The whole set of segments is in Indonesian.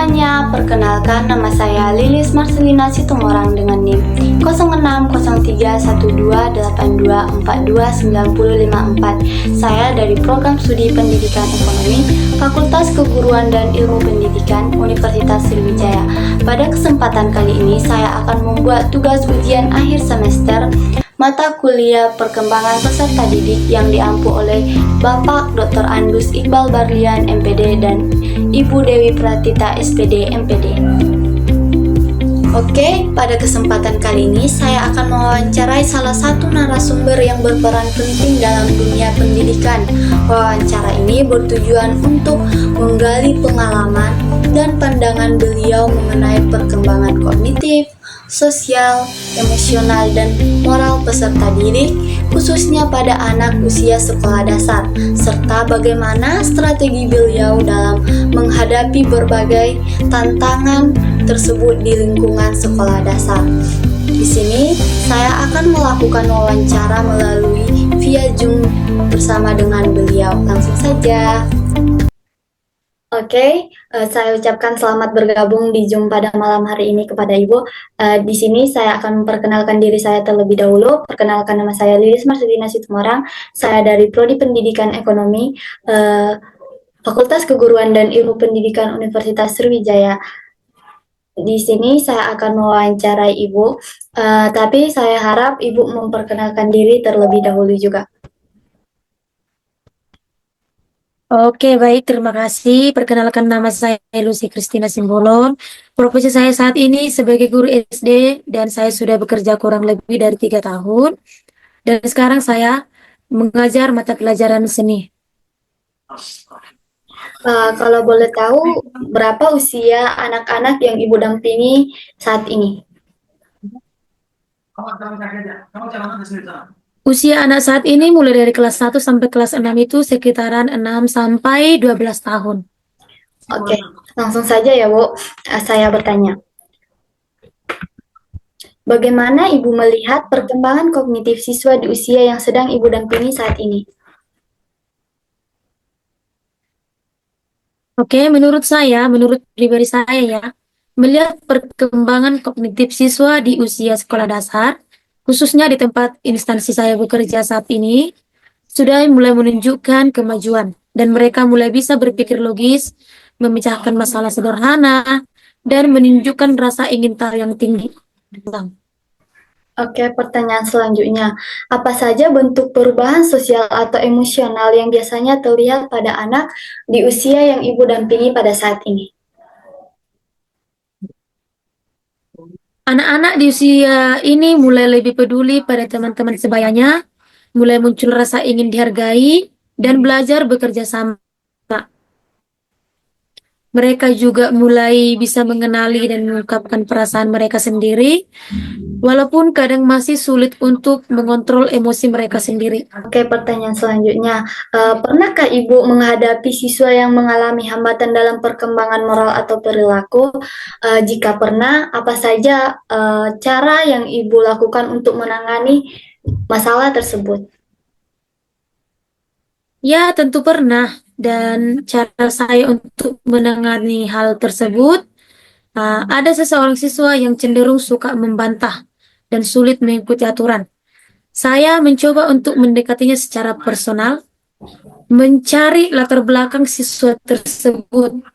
semuanya, perkenalkan nama saya Lilis Marcelina Situmorang dengan NIM 06031282429054. Saya dari Program Studi Pendidikan Ekonomi, Fakultas Keguruan dan Ilmu Pendidikan, Universitas Sriwijaya. Pada kesempatan kali ini, saya akan membuat tugas ujian akhir semester mata kuliah perkembangan peserta didik yang diampu oleh Bapak Dr. Andus Iqbal Barlian MPD dan Ibu Dewi Pratita SPD MPD. Oke, pada kesempatan kali ini saya akan mewawancarai salah satu narasumber yang berperan penting dalam dunia pendidikan. Wawancara ini bertujuan untuk menggali pengalaman dan pandangan beliau mengenai perkembangan kognitif, sosial, emosional, dan moral peserta didik, khususnya pada anak usia sekolah dasar, serta bagaimana strategi beliau dalam menghadapi berbagai tantangan tersebut di lingkungan sekolah dasar. Di sini saya akan melakukan wawancara melalui via Zoom bersama dengan beliau. Langsung saja. Oke, saya ucapkan selamat bergabung di Zoom pada malam hari ini kepada Ibu. Di sini saya akan memperkenalkan diri saya terlebih dahulu. Perkenalkan, nama saya Lilis Marcelina Situmorang. Saya dari Prodi Pendidikan Ekonomi, Fakultas Keguruan dan Ilmu Pendidikan Universitas Sriwijaya. Di sini saya akan mewawancarai Ibu, tapi saya harap Ibu memperkenalkan diri terlebih dahulu juga. Oke, baik. Terima kasih. Perkenalkan, nama saya Lucy Christina Simbolon. Profesi saya saat ini sebagai guru SD dan saya sudah bekerja kurang lebih dari 3 tahun. Dan sekarang saya mengajar mata pelajaran seni. Kalau boleh tahu, berapa usia anak-anak yang Ibu dampingi saat ini? Usia anak saat ini mulai dari kelas 1 sampai kelas 6 itu sekitaran 6 sampai 12 tahun. Oke, langsung saja ya Bu, saya bertanya. Bagaimana Ibu melihat perkembangan kognitif siswa di usia yang sedang Ibu dampingi saat ini? Oke, menurut pribadi saya ya, melihat perkembangan kognitif siswa di usia sekolah dasar, khususnya di tempat instansi saya bekerja saat ini, sudah mulai menunjukkan kemajuan dan mereka mulai bisa berpikir logis, memecahkan masalah sederhana, dan menunjukkan rasa ingin tahu yang tinggi. Oke, pertanyaan selanjutnya. Apa saja bentuk perubahan sosial atau emosional yang biasanya terlihat pada anak di usia yang Ibu dampingi pada saat ini? Anak-anak di usia ini mulai lebih peduli pada teman-teman sebayanya, mulai muncul rasa ingin dihargai, dan belajar bekerja sama. Mereka juga mulai bisa mengenali dan mengungkapkan perasaan mereka sendiri, walaupun kadang masih sulit untuk mengontrol emosi mereka sendiri. Oke, pertanyaan selanjutnya. Pernahkah Ibu menghadapi siswa yang mengalami hambatan dalam perkembangan moral atau perilaku? Jika pernah, apa saja cara yang Ibu lakukan untuk menangani masalah tersebut? Ya, tentu pernah. Dan cara saya untuk menangani hal tersebut, ada seseorang siswa yang cenderung suka membantah dan sulit mengikuti aturan. Saya mencoba untuk mendekatinya secara personal, mencari latar belakang siswa tersebut.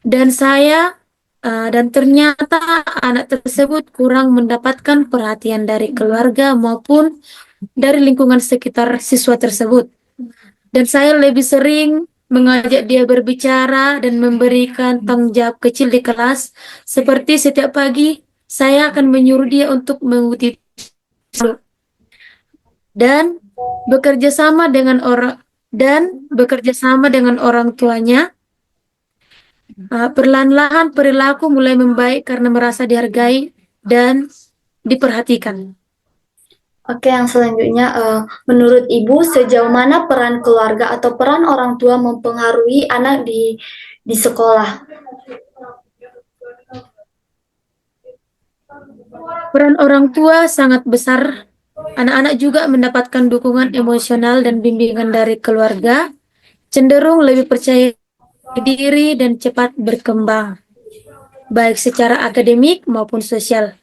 Dan ternyata anak tersebut kurang mendapatkan perhatian dari keluarga maupun dari lingkungan sekitar siswa tersebut. Dan saya lebih sering mengajak dia berbicara dan memberikan tanggung jawab kecil di kelas. Seperti setiap pagi, saya akan menyuruh dia untuk mengikuti dan bekerja sama dengan orang tuanya. Perlahan-lahan perilaku mulai membaik karena merasa dihargai dan diperhatikan. Oke, yang selanjutnya, menurut Ibu sejauh mana peran keluarga atau peran orang tua mempengaruhi anak di sekolah? Peran orang tua sangat besar. Anak-anak juga mendapatkan dukungan emosional dan bimbingan dari keluarga, cenderung lebih percaya diri dan cepat berkembang. baik secara akademik maupun sosial.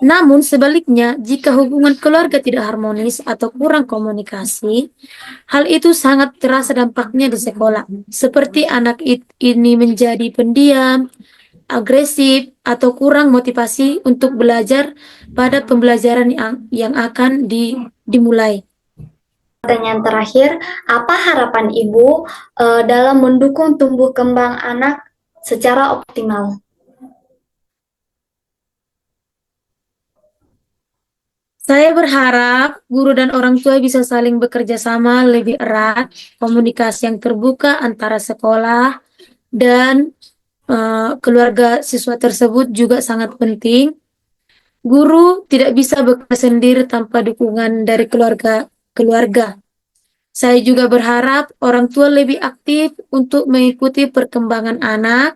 Namun sebaliknya, jika hubungan keluarga tidak harmonis atau kurang komunikasi, hal itu sangat terasa dampaknya di sekolah. Seperti anak ini menjadi pendiam, agresif, atau kurang motivasi untuk belajar pada pembelajaran yang akan dimulai. Pertanyaan terakhir, apa harapan Ibu dalam mendukung tumbuh kembang anak secara optimal? Saya berharap guru dan orang tua bisa saling bekerja sama lebih erat, komunikasi yang terbuka antara sekolah dan keluarga siswa tersebut juga sangat penting. Guru tidak bisa bekerja sendiri tanpa dukungan dari keluarga. Saya juga berharap orang tua lebih aktif untuk mengikuti perkembangan anak,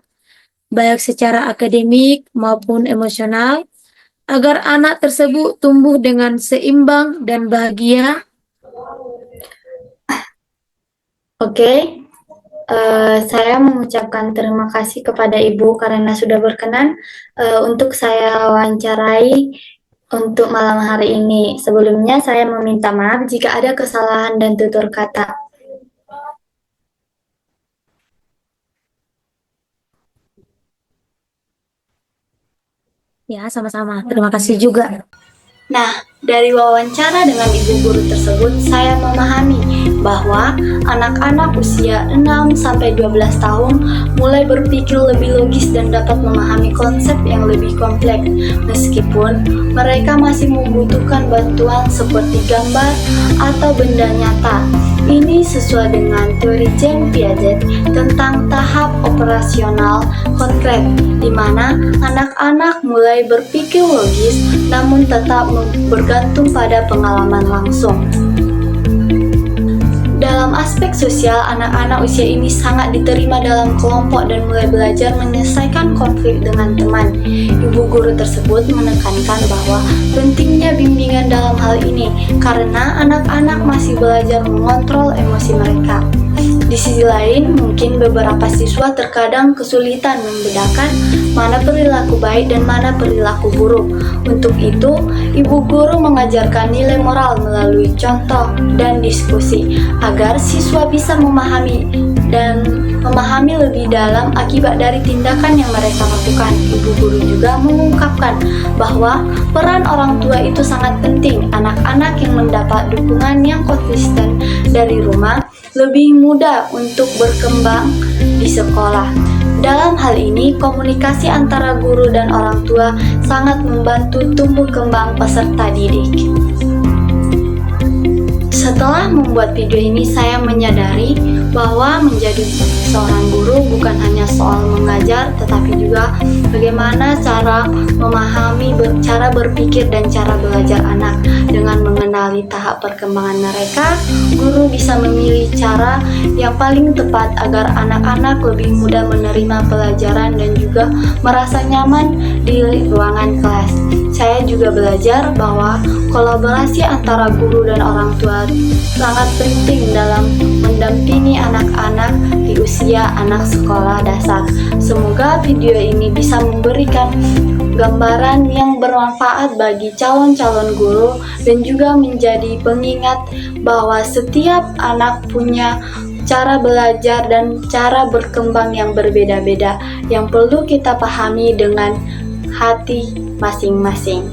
baik secara akademik maupun emosional, agar anak tersebut tumbuh dengan seimbang dan bahagia. Oke, saya mengucapkan terima kasih kepada Ibu karena sudah berkenan untuk saya wawancarai untuk malam hari ini. Sebelumnya saya meminta maaf jika ada kesalahan dan tutur kata. Ya, sama-sama. Terima kasih juga. Nah, dari wawancara dengan ibu guru tersebut, saya memahami bahwa anak-anak usia 6-12 tahun mulai berpikir lebih logis dan dapat memahami konsep yang lebih kompleks, meskipun mereka masih membutuhkan bantuan seperti gambar atau benda nyata. Ini sesuai dengan teori Jean Piaget tentang tahap operasional konkret, di mana anak-anak mulai berpikir logis namun tetap bergantung pada pengalaman langsung. Dalam aspek sosial, anak-anak usia ini sangat diterima dalam kelompok dan mulai belajar menyelesaikan konflik dengan teman. Ibu guru tersebut menekankan bahwa pentingnya bimbingan dalam hal ini karena anak-anak masih belajar mengontrol emosi mereka. Di sisi lain, mungkin beberapa siswa terkadang kesulitan membedakan mana perilaku baik dan mana perilaku buruk. Untuk itu, ibu guru mengajarkan nilai moral melalui contoh dan diskusi agar siswa bisa memahami lebih dalam akibat dari tindakan yang mereka lakukan. Ibu guru juga mengungkapkan bahwa peran orang tua itu sangat penting. Anak-anak yang mendapat dukungan yang konsisten dari rumah lebih mudah untuk berkembang di sekolah. Dalam hal ini, komunikasi antara guru dan orang tua sangat membantu tumbuh kembang peserta didik. Setelah membuat video ini, saya menyadari bahwa menjadi seorang guru bukan hanya soal mengajar, tetapi juga bagaimana cara memahami, cara berpikir, dan cara belajar anak. Dengan mengenali tahap perkembangan mereka, guru bisa memilih cara yang paling tepat agar anak-anak lebih mudah menerima pelajaran dan juga merasa nyaman di ruangan kelas. Saya juga belajar bahwa kolaborasi antara guru dan orang tua sangat penting dalam mendampingi anak-anak di usia anak sekolah dasar. Semoga video ini bisa memberikan gambaran yang bermanfaat bagi calon-calon guru dan juga menjadi pengingat bahwa setiap anak punya cara belajar dan cara berkembang yang berbeda-beda yang perlu kita pahami dengan hati masing-masing.